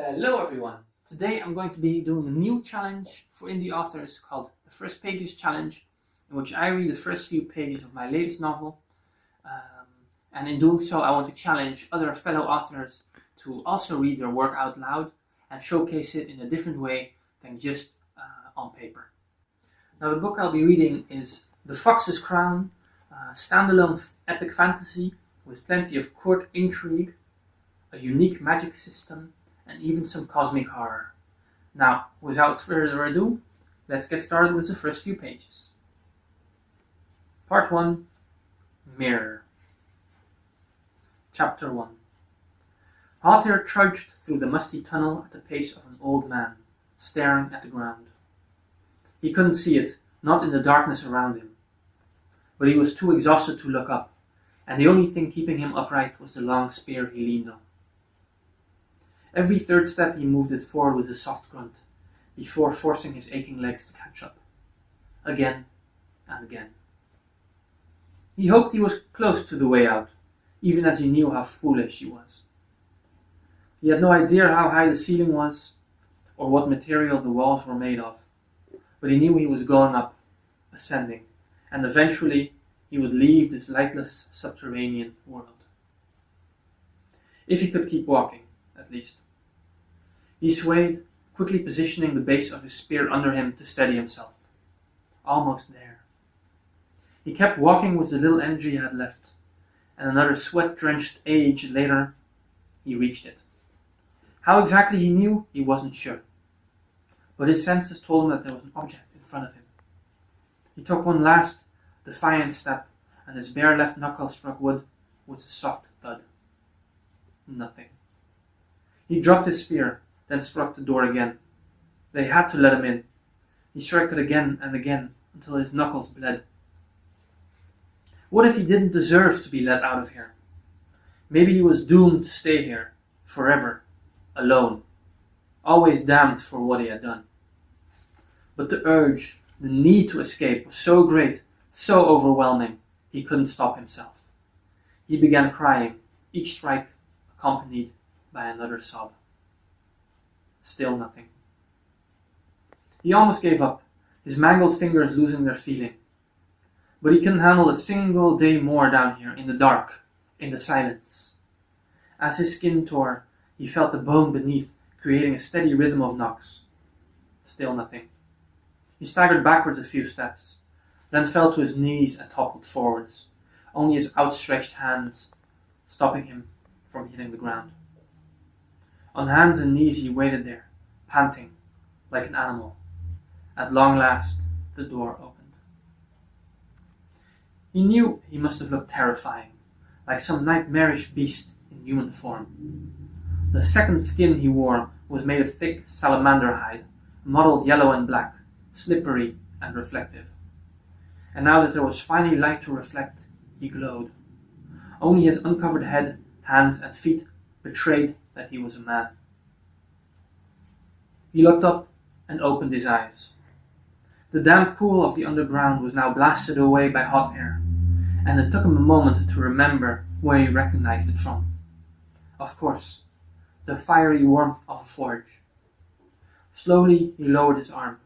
Hello everyone! Today I'm going to be doing a new challenge for indie authors called the First Pages Challenge, in which I read the first few pages of my latest novel, and in doing so I want to challenge other fellow authors to also read their work out loud and showcase it in a different way than just on paper. Now the book I'll be reading is The Fox's Crown, a standalone epic fantasy with plenty of court intrigue, a unique magic system, and even some cosmic horror. Now, without further ado, let's get started with the first few pages. Part 1, Mirror. Chapter 1. Hothair trudged through the musty tunnel at the pace of an old man, staring at the ground. He couldn't see it, not in the darkness around him. But he was too exhausted to look up, and the only thing keeping him upright was the long spear he leaned on. Every third step he moved it forward with a soft grunt, before forcing his aching legs to catch up. Again and again. He hoped he was close to the way out, even as he knew how foolish he was. He had no idea how high the ceiling was, or what material the walls were made of, but he knew he was going up, ascending, and eventually he would leave this lightless subterranean world. If he could keep walking, at least. He swayed, quickly positioning the base of his spear under him to steady himself. Almost there. He kept walking with the little energy he had left, and another sweat-drenched age later, he reached it. How exactly he knew, he wasn't sure. But his senses told him that there was an object in front of him. He took one last, defiant step, and his bare left knuckle struck wood with a soft thud. Nothing. He dropped his spear, then struck the door again. They had to let him in. He struck it again and again, until his knuckles bled. What if he didn't deserve to be let out of here? Maybe he was doomed to stay here, forever, alone, always damned for what he had done. But the urge, the need to escape was so great, so overwhelming, he couldn't stop himself. He began crying, each strike accompanied by another sob. Still nothing. He almost gave up, his mangled fingers losing their feeling. But he couldn't handle a single day more down here, in the dark, in the silence. As his skin tore, he felt the bone beneath creating a steady rhythm of knocks. Still nothing. He staggered backwards a few steps, then fell to his knees and toppled forwards, only his outstretched hands stopping him from hitting the ground. On hands and knees he waited there, panting, like an animal. At long last, the door opened. He knew he must have looked terrifying, like some nightmarish beast in human form. The second skin he wore was made of thick salamander hide, mottled yellow and black, slippery and reflective. And now that there was finally light to reflect, he glowed. Only his uncovered head, hands and feet betrayed that he was a man. He looked up and opened his eyes. The damp pool of the underground was now blasted away by hot air, and it took him a moment to remember where he recognized it from. Of course, the fiery warmth of a forge. Slowly he lowered his arm.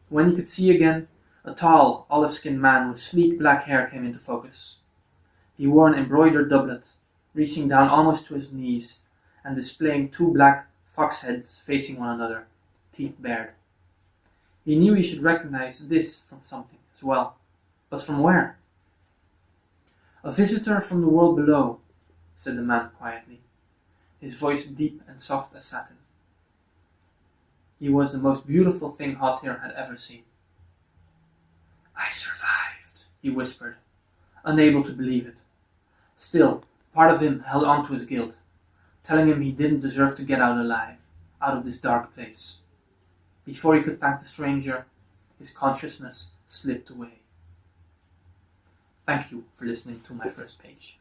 When he could see again, a tall, olive-skinned man with sleek black hair came into focus. He wore an embroidered doublet, reaching down almost to his knees, and displaying two black fox heads facing one another, teeth bared. He knew he should recognize this from something as well, but from where? A visitor from the world below, said the man quietly, his voice deep and soft as satin. He was the most beautiful thing Hothair had ever seen. I survived, he whispered, unable to believe it. Still, part of him held on to his guilt, telling him he didn't deserve to get out alive, out of this dark place. Before he could thank the stranger, his consciousness slipped away. Thank you for listening to my first page.